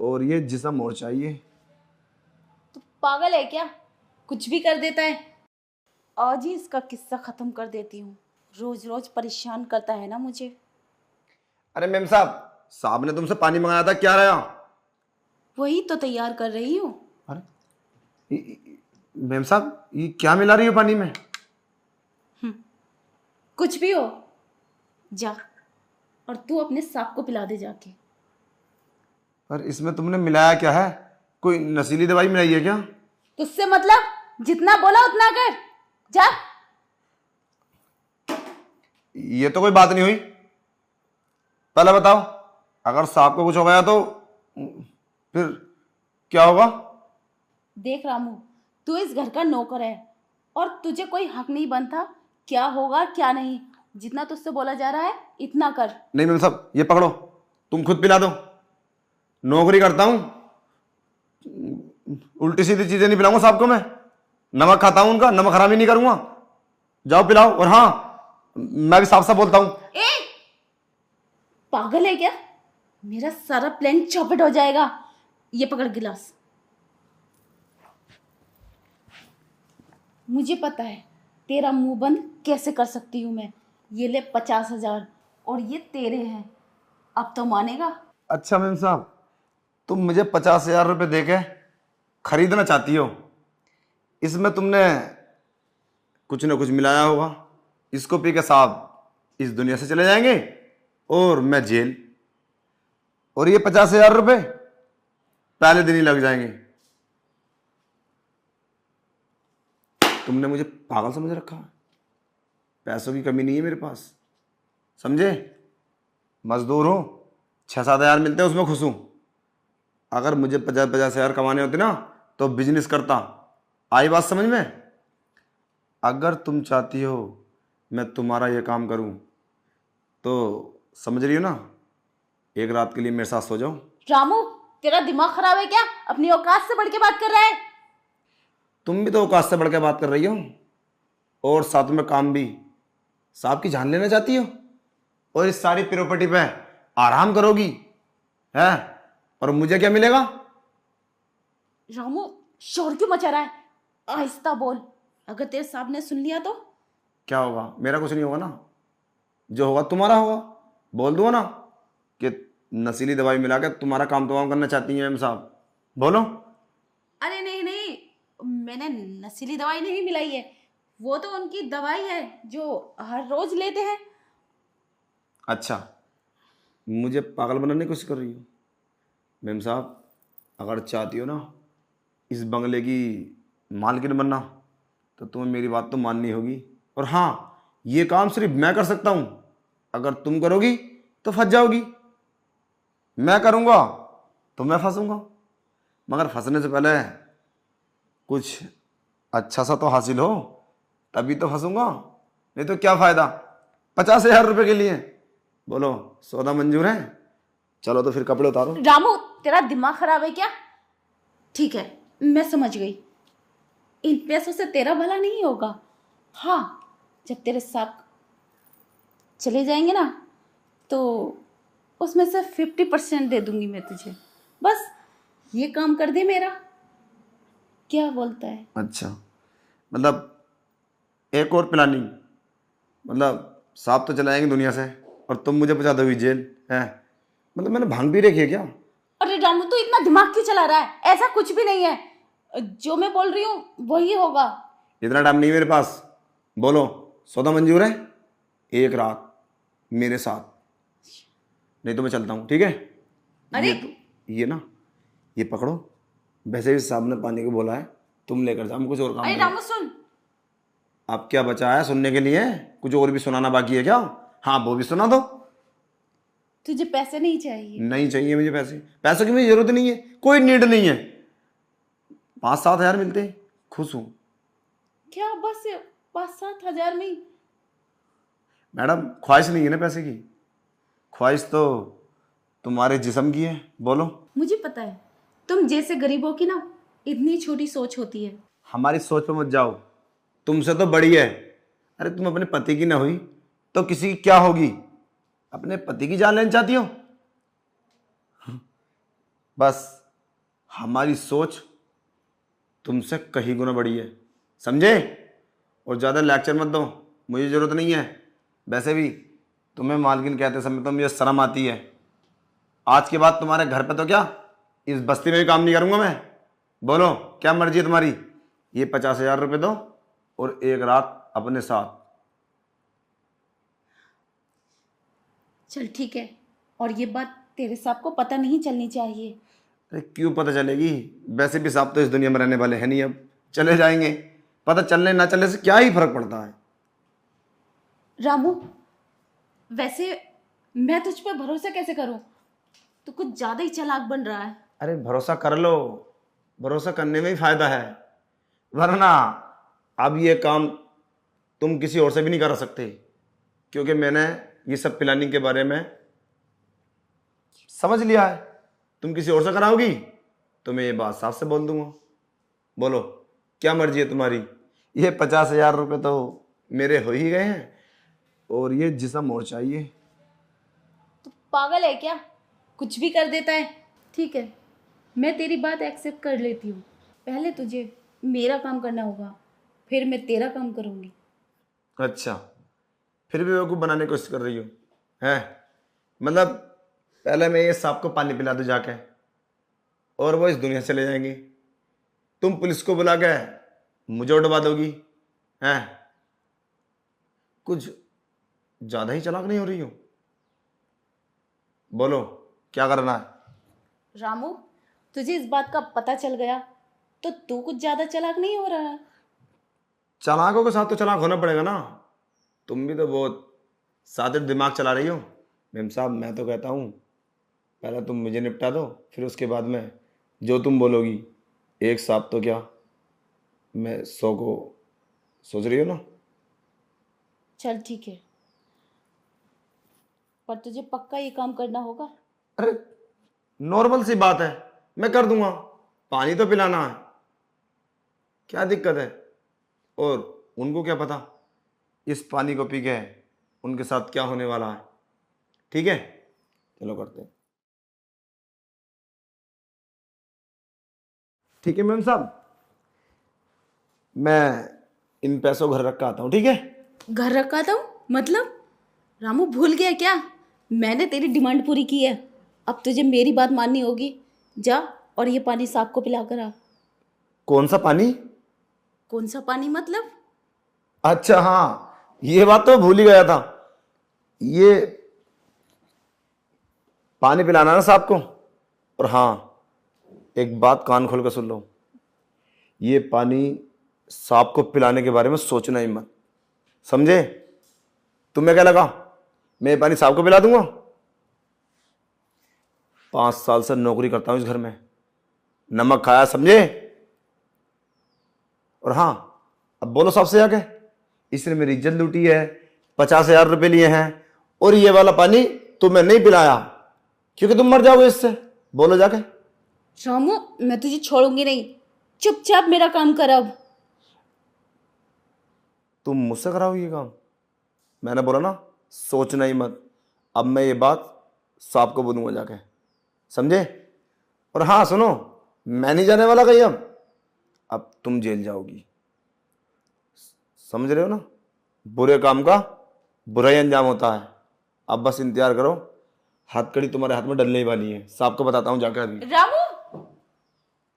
और ये जिस्म और चाहिए। तो पागल है क्या, कुछ भी कर देता है। आज ही इसका किस्सा खत्म कर देती हूँ, रोज रोज परेशान करता है ना मुझे। अरे मेम साहब ने तुमसे पानी मंगाया था, क्या रहा? वही तो तैयार कर रही हूँ। अरे मेम साहब, ये क्या मिला रही हो पानी में? कुछ भी हो, जा और तू अपने सांप को पिला दे जाके। पर इसमें तुमने मिलाया क्या है? कोई नशीली दवाई मिलाई है क्या? तुझसे मतलब जितना बोला उतना कर, जा। ये तो कोई बात नहीं हुई। पहले बताओ, अगर सांप को कुछ हो गया तो फिर क्या होगा? देख रामू, तू इस घर का नौकर है और तुझे कोई हक नहीं बनता क्या होगा क्या नहीं। जितना तुझसे बोला जा रहा है इतना कर। नहीं मेम साहब, ये पकड़ो, तुम खुद पिला दो। नौकरी करता हूं, उल्टी सीधी चीजें नहीं पिलाऊंगा सांप को मैं। नमक खाता हूं उनका, नमक हरामी नहीं करूंगा। जाओ पिलाओ। और हाँ, मैं भी साफ साफ बोलता हूं। ए, पागल है क्या? मेरा सारा प्लान चौपट हो जाएगा। ये पकड़ गिलास। मुझे पता है तेरा मुंह बंद कैसे कर सकती हूं मैं। ये ले 50,000 और ये तेरे हैं, अब तो मानेगा? अच्छा मेम साहब, तुम मुझे 50,000 रुपये दे के खरीदना चाहती हो। इसमें तुमने कुछ ना कुछ मिलाया होगा। इसको पी के साहब इस दुनिया से चले जाएंगे और मैं जेल। और ये 50,000 रुपये पहले दिन ही लग जाएंगे। तुमने मुझे पागल समझ रखा है। पैसों की कमी नहीं है मेरे पास, समझे? मजदूर हूं, 6-7 हज़ार मिलते हैं उसमें खुश हूं। अगर मुझे 50,000 कमाने होते ना तो बिजनेस करता। आई बात समझ में? अगर तुम चाहती हो मैं तुम्हारा ये काम करूं तो समझ रही हो ना, एक रात के लिए मेरे साथ सो जाओ। रामू, तेरा दिमाग खराब है क्या? अपनी औकात से बढ़ के बात कर रहा है। तुम भी तो औकात से बढ़ के बात कर रही हो, और साथ में काम भी। साहब की जान लेना चाहती हो और इस सारी प्रॉपर्टी पे आराम करोगी है? और मुझे क्या मिलेगा? रामू, शोर क्यों मचा रहा है? आहिस्ता बोल, अगर तेरे साहब ने सुन लिया तो? क्या होगा? मेरा कुछ नहीं होगा ना, जो होगा तुम्हारा होगा। बोल दूंगा ना कि नशीली दवाई मिला के तुम्हारा काम तमाम करना चाहती हैं मैम साहब। बोलो। अरे नहीं नहीं, मैंने नशीली दवाई नहीं मिलाई है। वो तो उनकी दवाई है जो हर रोज लेते हैं। अच्छा, मुझे पागल बनाने की कोशिश कर रही हो मैम साहब? अगर चाहती हो ना इस बंगले की मालकिन बनना तो तुम्हें मेरी बात तो माननी होगी। और हाँ, ये काम सिर्फ मैं कर सकता हूँ। अगर तुम करोगी तो फंस जाओगी, मैं करूँगा तो मैं फंसूंगा। मगर फंसने से पहले कुछ अच्छा सा तो हासिल हो, तभी तो फंसूंगा। नहीं तो क्या फ़ायदा 50,000 रुपये के लिए? बोलो, सौदा मंजूर है? चलो तो फिर कपड़े उतारो। रामू, तेरा दिमाग खराब है क्या? ठीक है, मैं समझ गई। इन पैसों से तेरा भला नहीं होगा। हाँ, जब तेरे साथ चले जाएंगे ना तो उसमें से 50% दे दूंगी मैं तुझे। बस ये काम कर दे मेरा, क्या बोलता है? अच्छा, मतलब एक और प्लानिंग? मतलब सांप तो चलाएंगे दुनिया से और तुम मुझे पहुंचा दोगी जेल है? मतलब मैंने भांग पी रखी है क्या? अरे रामू, तू इतना दिमाग क्यों चला रहा है? ऐसा कुछ भी नहीं है, जो मैं बोल रही हूँ वही होगा। इतना टाइम नहीं मेरे पास। बोलो, सौदा मंजूर है? एक रात मेरे साथ, नहीं तो मैं चलता हूँ, ठीक है? अरे ये ना, ये पकड़ो। वैसे भी साहब ने पानी को बोला है, तुम लेकर जाओ, कुछ और काम अरे नहीं। रामू सुन, अब क्या बचा है सुनने के लिए? कुछ और भी सुनाना बाकी है क्या? हाँ, वो भी सुना दो। तुझे पैसे नहीं चाहिए? नहीं चाहिए मुझे पैसे। पैसों की मुझे जरूरत नहीं है, कोई नीड नहीं है। 5-7 हज़ार मिलते हैं, खुश हूँ। क्या बस 5-7 हज़ार में? मैडम, ख्वाहिश नहीं है ना पैसे की, ख्वाहिश तो तुम्हारे जिस्म की है। बोलो। मुझे पता है, तुम जैसे गरीबों की ना इतनी छोटी सोच होती है। हमारी सोच पे मत जाओ, तुमसे तो बड़ी है। अरे तुम अपने पति की ना हुई तो किसी की क्या होगी? अपने पति की जान लेना चाहती हो? बस हमारी सोच तुमसे कहीं गुना बड़ी है, समझे? और ज़्यादा लेक्चर मत दो, मुझे ज़रूरत नहीं है। वैसे भी तुम्हें मालकिन कहते समय तो मुझे शर्म आती है। आज के बाद तुम्हारे घर पे तो क्या, इस बस्ती में भी काम नहीं करूँगा मैं। बोलो क्या मर्जी है तुम्हारी। ये 50,000 रुपये दो और एक रात अपने साथ। चल ठीक है, और ये बात तेरे साहब को पता नहीं चलनी चाहिए। अरे क्यों पता चलेगी, वैसे भी साहब तो इस दुनिया में रहने वाले हैं नहीं, अब चले जाएंगे। पता चलने ना चलने से क्या ही फर्क पड़ता है। रामू, वैसे मैं तुझ पे भरोसा कैसे करूं? तू कुछ ज्यादा ही चालाक बन रहा है। अरे भरोसा कर लो, भरोसा करने में ही फायदा है, वरना अब ये काम तुम किसी और से भी नहीं करा सकते, क्योंकि मैंने ये सब प्लानिंग के बारे में समझ लिया है। तुम किसी और से कराओगी तो मैं ये बात साफ से बोल दूंगा। बोलो क्या मर्जी है तुम्हारी। ये 50,000 रुपये तो मेरे हो ही गए हैं, और ये जिसम और चाहिए। तू पागल है क्या? कुछ भी कर देता है। ठीक है, मैं तेरी बात एक्सेप्ट कर लेती हूँ। पहले तुझे मेरा काम करना होगा, फिर मैं तेरा काम करूँगी। अच्छा, फिर भी बेवकूफ़ बनाने की कोशिश कर रही हो हैं? मतलब पहले मैं ये सांप को पानी पिला दूँ जाके, और वो इस दुनिया से चले जाएंगे। तुम पुलिस को बुला के मुझे उठवा दोगी हैं? कुछ ज़्यादा ही चालाक नहीं हो रही हो? बोलो क्या करना है। रामू, तुझे इस बात का पता चल गया तो तू कुछ ज्यादा चालाक नहीं हो रहा है। चालाकों के साथ तो चालाक होना पड़ेगा ना। तुम भी तो बहुत सादे दिमाग चला रही हो। मेम साहब मैं तो कहता हूँ पहले तुम मुझे निपटा दो, फिर उसके बाद में जो तुम बोलोगी। एक सांप तो क्या, मैं 100 को सोच रही हो ना। चल ठीक है, पर तुझे पक्का ये काम करना होगा। अरे नॉर्मल सी बात है, मैं कर दूंगा। पानी तो पिलाना है, क्या दिक्कत है। और उनको क्या पता इस पानी को पी के उनके साथ क्या होने वाला है। ठीक है चलो करते हैं। ठीक है मैम साहब, मैं इन पैसों को घर रख के आता हूँ। ठीक है? घर रखा था मतलब? रामू भूल गया क्या? मैंने तेरी डिमांड पूरी की है, अब तुझे मेरी बात माननी होगी। जा और ये पानी सांप को पिला कर आ। कौन सा पानी? कौन सा पानी मतलब? अच्छा हाँ, ये बात तो भूल ही गया था। ये पानी पिलाना ना सांप को। और हाँ, एक बात कान खोल कर सुन लो, ये पानी सांप को पिलाने के बारे में सोचना ही मत, समझे? तुम्हें क्या लगा मैं ये पानी सांप को पिला दूंगा? 5 साल से नौकरी करता हूं इस घर में, नमक खाया समझे? और हाँ, अब बोलो सबसे जाके, इसने मेरी इज्जत लूटी है, 50,000 रुपये लिए हैं, और ये वाला पानी तुम्हें नहीं पिलाया क्योंकि तुम मर जाओगे इससे। बोलो जाके। रामू, मैं तुझे छोड़ूंगी नहीं, चुपचाप मेरा काम कर अब। तुम मुझसे कराओगे ये काम? मैंने बोला ना सोचना ही मत। अब मैं ये बात सांप को बोलूंगा जाके, समझे? और हाँ सुनो, मैं नहीं जाने वाला कहीं। अब तुम जेल जाओगी, समझ रहे हो ना? बुरे काम का बुरा ही अंजाम होता है। अब बस इंतजार करो, हथकड़ी तुम्हारे हाथ में डलने ही वाली है। सांप को बताता हूँ जाकर अभी। रामू,